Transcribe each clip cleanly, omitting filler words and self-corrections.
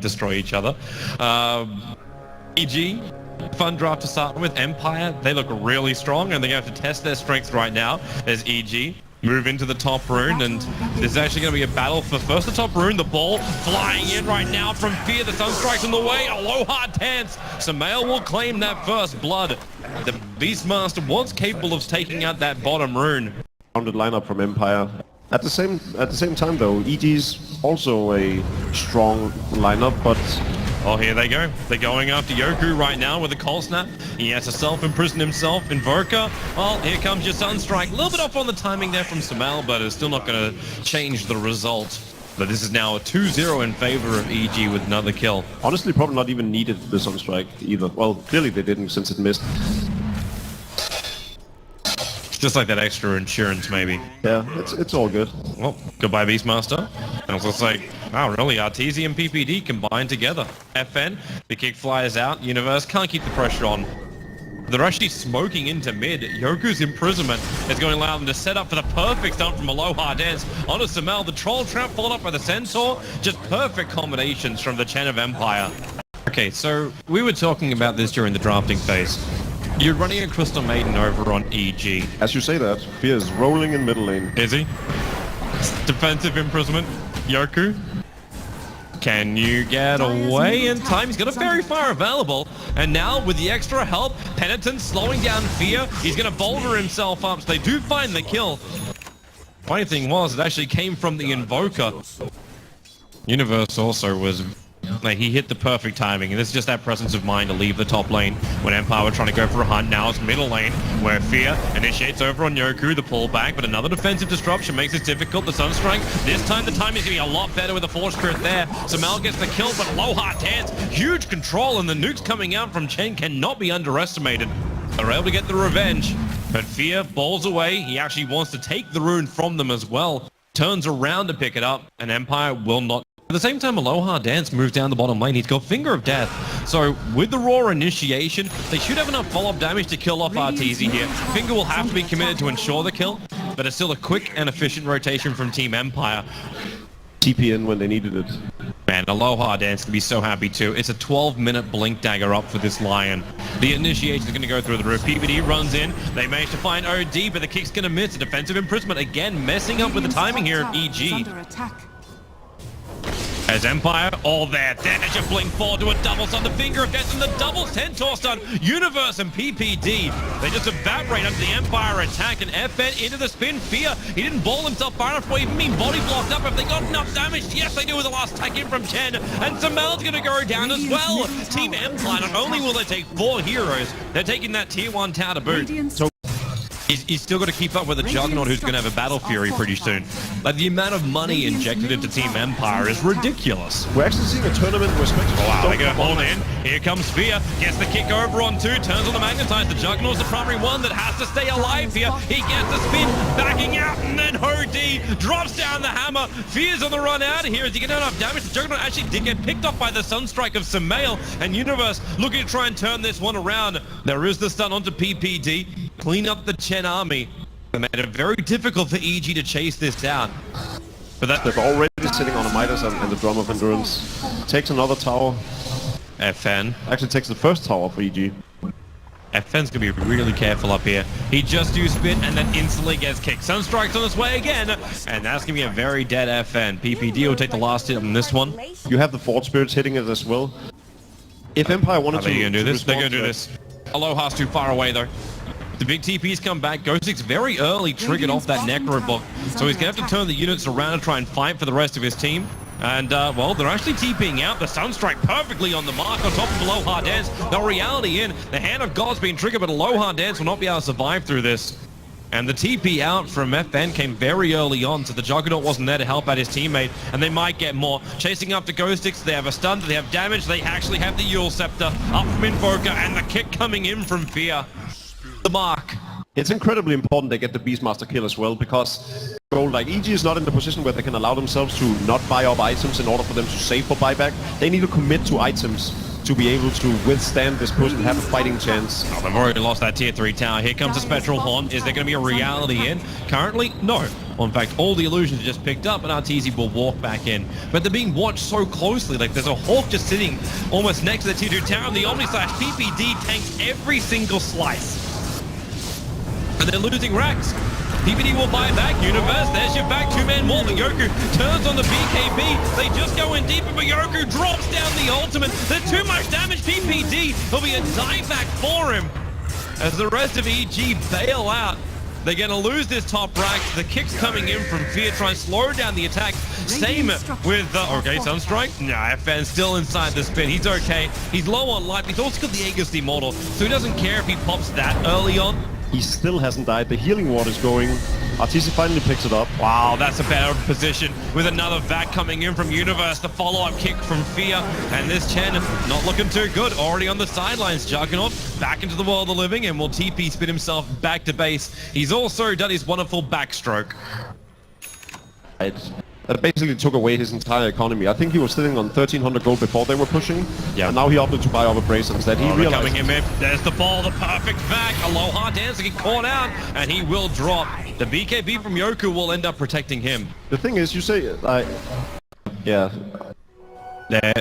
destroy each other. EG, fun draft to start with. Empire, they look really strong and they're going to have to test their strength right now as EG move into the top rune, and there's actually going to be a battle for first the top rune. The ball flying in right now from Fear. The Sunstrike's in the way. Aloha dance. So Maelk will claim that first blood. The Beastmaster was capable of taking out that bottom rune. Rounded lineup from Empire. At the same time though, EG's also a strong lineup, but oh, here they go. They're going after Yoku right now with a cold snap. He has to self-imprison himself. Invoker. Well, here comes your Sunstrike. A little bit off on the timing there from Samel, but it's still not going to change the result. But this is now a 2-0 in favor of EG with another kill. Honestly, probably not even needed the Sunstrike either. Well, clearly they didn't since it missed. Just like that extra insurance, maybe. Yeah, it's all good. Well, goodbye, Beastmaster. And I was just like, wow, really? Arteezy and PPD combined together. FN, the kick flies out. Universe can't keep the pressure on. They're actually smoking into mid. Yoku's imprisonment is going to allow them to set up for the perfect stunt from Aloha Dance onto Samel. The Troll Trap followed up by the Centaur. Just perfect combinations from the Chen of Empire. Okay, so we were talking about this during the drafting phase. You're running a Crystal Maiden over on EG. As you say that, Fear is rolling in middle lane. Is he? Defensive imprisonment. Yoku. Can you get away in time? He's got a Fairy Fire available. And now with the extra help, Penitent slowing down Fear. He's going to boulder himself up. So they do find the kill. Funny thing was, it actually came from the Invoker. Universe also was... like, he hit the perfect timing, and this is just that presence of mind to leave the top lane when Empire were trying to go for a hunt. Now it's middle lane where Fear initiates over on Yoku, the pullback, but another defensive disruption makes it difficult. The Sunstrike, this time the timing is going to be a lot better with the Force Spirit there. So Maelk gets the kill, but Aloha Dance, huge control, and the nukes coming out from Chen cannot be underestimated. They're able to get the revenge, but Fear balls away. He actually wants to take the rune from them as well. Turns around to pick it up, and Empire will not. At the same time, Aloha Dance moves down the bottom lane. He's got Finger of Death. So with the raw initiation, they should have enough follow-up damage to kill off Arteezy here. Finger will have to be committed to ensure the kill, but it's still a quick and efficient rotation from Team Empire. TP in when they needed it. Man, Aloha Dance can be so happy too. It's a 12-minute Blink Dagger up for this Lion. The initiation is going to go through the roof. PPD runs in. They manage to find OD, but the kick's going to miss. A defensive imprisonment again, messing up with the timing here of EG. As Empire, all there. Then as you blink forward to a double stun, the Finger of Death and the double Centaur stun. Universe and PPD, they just evaporate under the Empire attack, and FN into the spin. Fear, he didn't ball himself far enough for even being body blocked up. If they got enough damage, yes they do with the last attack in from Chen. And Samel's going to go down as well. Team Empire, not only will they take 4 heroes, they're taking that tier 1 tower to boot. So he's still got to keep up with the Juggernaut, who's going to have a Battle Fury pretty soon. Like, the amount of money injected into Team Empire is ridiculous. We're actually seeing a tournament where Spectres wow, they're going to hold in. Here comes Fear. Gets the kick over on 2. Turns on the Magnetize. The Juggernaut's the primary one that has to stay alive here. He gets the spin. Backing out. And then OD drops down the hammer. Fear's on the run out of here. As he gets enough damage, the Juggernaut actually did get picked off by the Sunstrike of Samel. And Universe looking to try and turn this one around. There is the stun onto PPD. Clean up the Chen army. They made it very difficult for EG to chase this down. But that they're already sitting on a Midas and the Drum of Endurance. Takes another tower. FN. Actually takes the first tower for EG. FN's going to be really careful up here. He just used spin and then instantly gets kicked. Sunstrike's on his way again. And that's going to be a very dead FN. PPD will take the last hit on this one. You have the Force Spirits hitting it as well. If Empire wanted to... Are they going to do this? They're going to do this. Aloha's too far away though. The big TP's come back. Ghostix very early triggered off that Necro block. So he's going to have to turn the units around and try and fight for the rest of his team. And, well, they're actually TPing out. The Sunstrike perfectly on the mark on top of Aloha Dance. The reality in. The Hand of God's been triggered, but Aloha Dance will not be able to survive through this. And the TP out from FN came very early on, so the Juggernaut wasn't there to help out his teammate, and they might get more. Chasing up to Ghostix, they have a stun, they have damage, they actually have the Yule Scepter up from Invoker, and the kick coming in from Fear. The mark. It's incredibly important they get the Beastmaster kill as well, because like EG is not in the position where they can allow themselves to not buy up items in order for them to save for buyback. They need to commit to items. to be able to withstand this push and have a fighting chance. Oh, they've already lost that tier 3 tower. Here comes a Spectral Haunt. Is there going to be a reality in? Currently, no. Well, in fact, all the illusions are just picked up and Arteezy will walk back in. But they're being watched so closely. Like, there's a Hawk just sitting almost next to the tier 2 tower, and the Omni/PPD tanks every single slice. And they're losing racks. PPD will buy back. Universe, there's your back. Two-man wall. But Yoku turns on the BKB. They just go in deeper, but Yoku drops down the ultimate. There's too much damage. PPD will be a dieback for him. As the rest of EG bail out. They're going to lose this top rack. The kick's coming in from Fear, trying to slow down the attack. Same with, okay, Sunstrike. Nah, FN's still inside the spin. He's okay. He's low on life. He's also got the Aegis Immortal, so he doesn't care if he pops that early on. He still hasn't died. The healing ward is going. Arteezy finally picks it up. Wow, that's a better position with another vac coming in from Universe. The follow-up kick from Fear. And this Chen not looking too good. Already on the sidelines. Juggernaut back into the world of living and will TP spin himself back to base. He's also done his wonderful backstroke. That basically took away his entire economy. I think he was sitting on 1,300 gold before they were pushing. Yeah. And now he opted to buy over Brace instead. He realized... coming in mid. There's the ball, the perfect vac. Aloha Dancer get caught out, and he will drop. The BKB from Yoku will end up protecting him. The thing is, you say, yeah.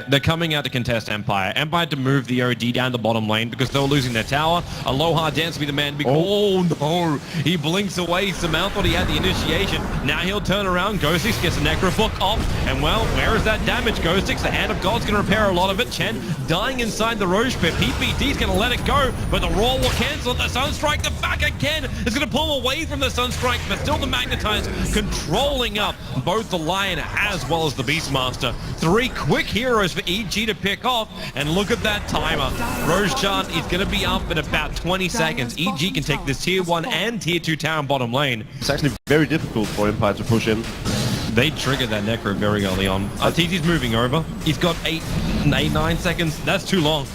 They're coming out to contest Empire. Empire to move the OD down the bottom lane because they were losing their tower. Aloha Dance will be the man. Oh no! He blinks away. Samel thought he had the initiation. Now he'll turn around. Ghostix gets a Necro Book off. And well, where is that damage, Ghostix? The Hand of God's going to repair a lot of it. Chen dying inside the Roche Pit. PPD's going to let it go, but the Roar will cancel it. The Sunstrike, the back again, is going to pull away from the Sunstrike, but still the Magnetize controlling up both the Lion as well as the Beastmaster. 3 quick heroes for EG to pick off, and look at that timer. Roshan is going to be up in about 20 seconds. EG can take this tier 1 and tier 2 tower bottom lane. It's actually very difficult for Empire to push in. They triggered that Necro very early on. Arteezy's moving over. He's got 9 seconds. That's too long.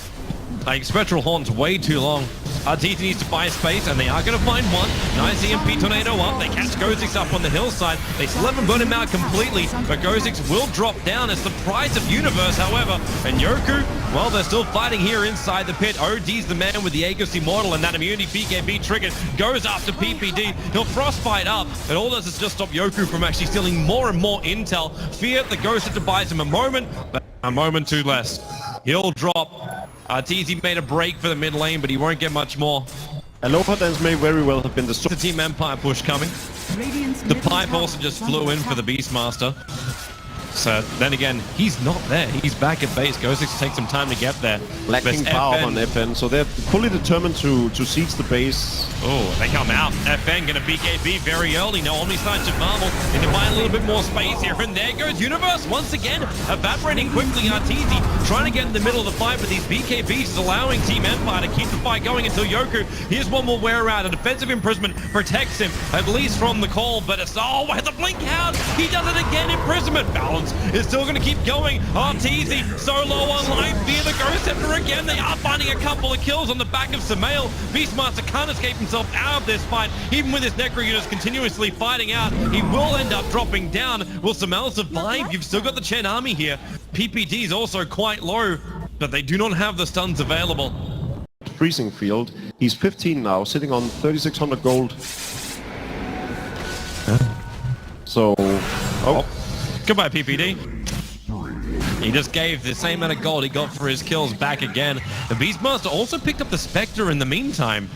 Like, Spectral Haunt's way too long. Arteezy needs to buy space, and they are going to find one. Nice EMP Tornado up. They catch Ghostix up on the hillside. They still haven't burn him out completely, but Ghostix will drop down as the prize of Universe, however. And Yoku, well, they're still fighting here inside the pit. OD's the man with the Aegis Immortal, and that immunity BKB triggered goes after PPD. He'll Frostbite up, and all this is just stop Yoku from actually stealing more and more intel. Fear the Ghost to buys him a moment, but a moment too less. He'll drop. Arteezy made a break for the mid lane, but he won't get much more. Aloha Dance may very well have been the Team Empire push coming. The pipe also just flew in for the Beastmaster. So then again, he's not there. He's back at base. Ghostix takes some time to get there. Lacking power on FN, so they're fully determined to siege the base. Oh, they come out. FN gonna BKB very early. No Omniscience to Marvel. Need to buy a little bit more space here. And there goes Universe once again, evaporating quickly. Arteezy trying to get in the middle of the fight, but these BKBs is allowing Team Empire to keep the fight going until Yoku. Here's one will wear out. A defensive imprisonment protects him, at least from the call, but it's, oh, the blink out. He does it again. Imprisonment balance is still going to keep going. Arteezy so low on life. Fear the Ghost Scepter again. They are finding a couple of kills on the back of Samael. Beastmaster can't escape himself out of this fight. Even with his Necro units continuously fighting out, he will end up dropping down. Will Samael survive? You've still got the Chen army here. PPD is also quite low, but they do not have the stuns available. Freezing field. He's 15 now, sitting on 3,600 gold. So, Goodbye, PPD. He just gave the same amount of gold he got for his kills back again. The Beastmaster also picked up the Spectre in the meantime.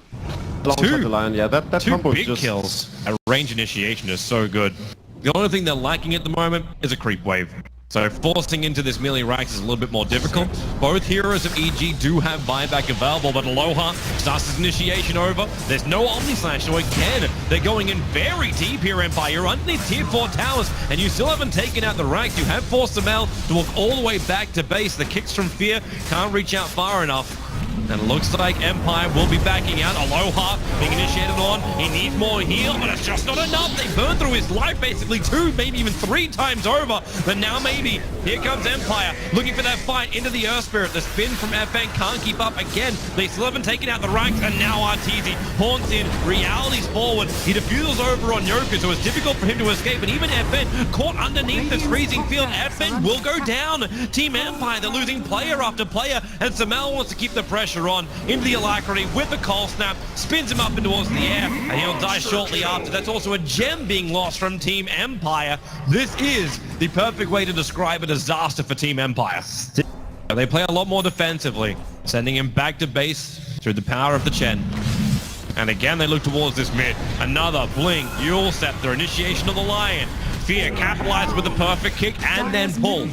Alongside the Lion, yeah, that two combo big just... kills. A range initiation is so good. The only thing they're lacking at the moment is a creep wave. So forcing into this melee racks is a little bit more difficult. Both heroes of EG do have buyback available, but Aloha starts his initiation over. There's no Omnislash, so again, they're going in very deep here, Empire. You're underneath tier 4 towers, and you still haven't taken out the racks. You have forced Samel to walk all the way back to base. The kicks from Fear can't reach out far enough. And it looks like Empire will be backing out. Aloha being initiated on. He needs more heal, but it's just not enough. They burned through his life basically 2, maybe even 3 times over. But now maybe. Here comes Empire looking for that fight into the Earth Spirit. The spin from FN can't keep up again. They still haven't taken out the ranks, and now Arteezy haunts in. Reality's forward. He defuses over on Yoku, so it's difficult for him to escape. And even FN caught underneath this freezing field. FN will go down. Team Empire, they're losing player after player, and Samel wants to keep the pressure on into the Alacrity with the cold snap, spins him up and towards the air, and he'll die shortly after. That's also a gem being lost from Team Empire. This is the perfect way to describe a disaster for Team Empire. They play a lot more defensively, sending him back to base through the power of the Chen. And again, they look towards this mid. Another blink, Yule Scepter, initiation of the Lion. Fear capitalized with the perfect kick and then pull.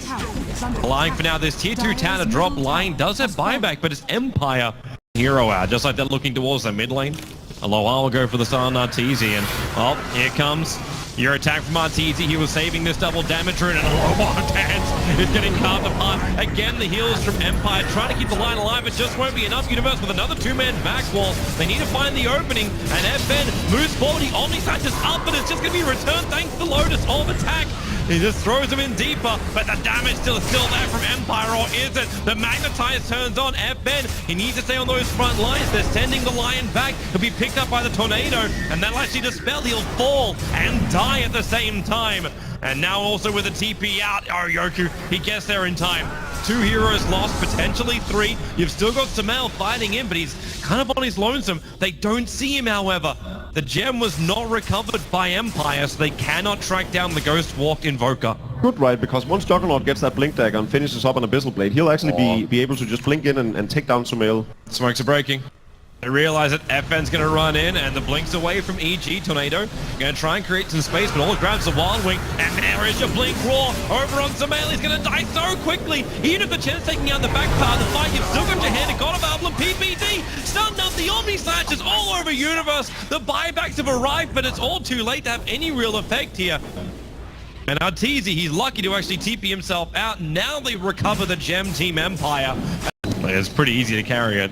Allowing for now this tier 2 tower to drop. Lion does have buyback, but it's Empire hero out, just like they're looking towards the mid lane. Aloha will go for the stun on Arteezy, and oh, here comes your attack from Arteezy. He was saving this double damage rune, and Aloha dance is getting carved apart. Again, the heals from Empire trying to keep the line alive. It just won't be enough. Universe with another 2-man back wall. They need to find the opening, and FN moves forward. He Omniscience is up, but it's just going to be returned thanks to Lotus Orb attack. He just throws him in deeper, but the damage still there from Empire, or is it? The Magnetize turns on FN. He needs to stay on those front lines. They're sending the Lion back. He'll be picked up by the Tornado, and that'll actually dispel. He'll fall and die at the same time. And now also with a TP out, Yoku, he gets there in time. 2 heroes lost, potentially 3. You've still got Samel fighting him, but he's kind of on his lonesome. They don't see him, however. The gem was not recovered by Empire, so they cannot track down the Ghost Walk Invoker. Good, right? Because once Juggernaut gets that Blink Dagger and finishes up an Abyssal Blade, he'll actually be able to just blink in and take down Sumail. Smokes are breaking. They realize that FN's going to run in, and the blink's away from EG. Tornado going to try and create some space, but all it grabs the Wild Wing, and there is your blink roar over on Sumail. He's going to die so quickly. Even if the Chen's taking out the back part of the fight, you've still got your hand. God of Album, PPD, stunned up. The Omni Slash is all over Universe. The buybacks have arrived, but it's all too late to have any real effect here. And Arteezy, he's lucky to actually TP himself out. Now they recover the gem, Team Empire. It's pretty easy to carry it.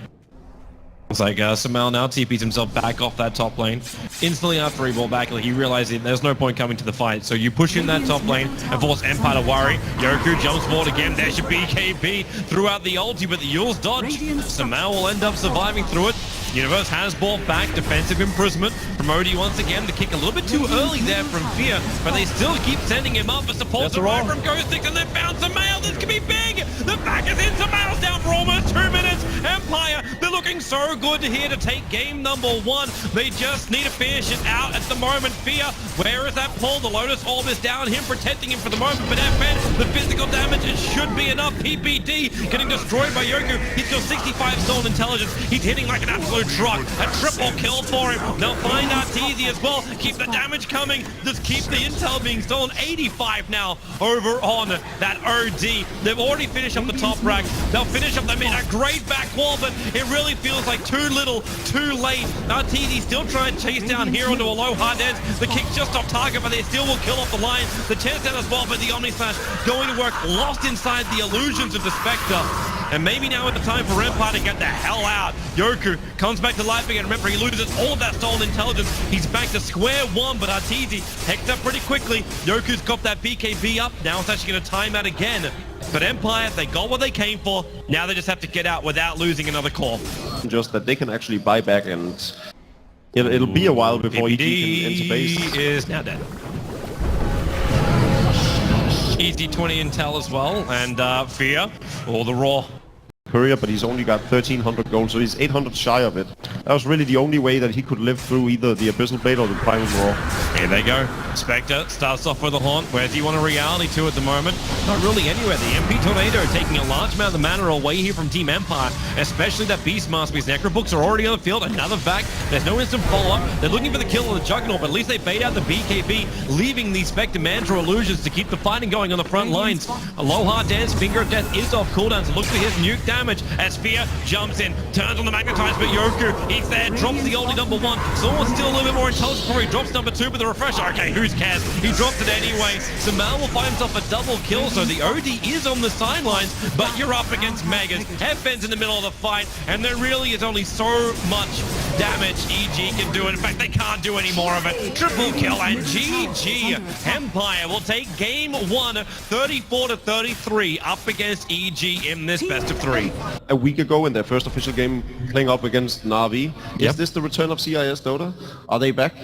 It's like Samel now TPs himself back off that top lane. Instantly after he ball back, he realized there's no point coming to the fight. So you push in that top lane and force Empire to worry. Yoku jumps forward again. There's your BKB throughout the ulti, but the Yule's dodge. Samel will end up surviving through it. Universe has bought back defensive imprisonment from OD once again. The kick a little bit too early there from Fear, but they still keep sending him up. But supports arrive from Ghost 6, and they found Samel. This could be big. The back is in. Samel's down for almost 2 minutes. Empire, they're looking so good here to take game number 1. They just need to finish it out at the moment. Fear, where is that pull? The Lotus Orb is down, him protecting him for the moment, but FN, the physical damage, it should be enough. PPD getting destroyed by Yoku. He's got 65 stolen intelligence. He's hitting like an absolute truck. A triple kill for him. They'll find Arteezy as well. Keep the damage coming. Just keep the intel being stolen. 85 now over on that OD. They've already finished up the top rack. They'll finish up the mid. A great back wall, but it really feels like too little, too late. Arteezy still trying to chase down here onto Aloha Dance. The kick's just off target, but they still will kill off the line. The chance down as well, but the Omni Slash going to work, lost inside the illusions of the Spectre. And maybe now is the time for Empire to get the hell out. Yoku comes back to life again. Remember, he loses all of that stolen intelligence. He's back to square one, but Arteezy hecked up pretty quickly. Yoku's got that BKB up. Now it's actually going to time out again. But Empire, they got what they came for. Now they just have to get out without losing another core. Just that they can actually buy back, and it'll be a while before EG can enter base. Is now dead. Easy 20 intel as well, and Fear, all the raw. Courier, but he's only got 1,300 gold, so he's 800 shy of it. That was really the only way that he could live through either the Abyssal Blade or the Primal Roar. Here they go. Spectre starts off with a haunt. Where do you want a reality to at the moment? Not really anywhere. The MP Tornado taking a large amount of the mana away here from Team Empire, especially that Beastmaster. His Necrobooks are already on the field. Another back. There's no instant follow-up. They're looking for the kill of the Juggernaut, but at least they bait out the BKB, leaving the Spectre Mantra illusions to keep the fighting going on the front lines. Aloha Dance, Finger of Death is off cooldown, so look for his nuke damage as Fear jumps in, turns on the Magnetize, but Yoku, he's there, drops the oldie number 1. Someone's still a little bit more intelligent before he drops number 2 with the refresher. Okay, who Who's cares? He dropped it anyway. So Mal will find himself a double kill. So the OD is on the sidelines, but you're up against Megas. Headfen's in the middle of the fight, and there really is only so much damage EG can do. In fact, they can't do any more of it. Triple kill, and GG. Empire will take game 1, 34-33, up against EG in this best of 3. A week ago in their first official game playing up against Na'Vi. Is this the return of CIS Dota? Are they back?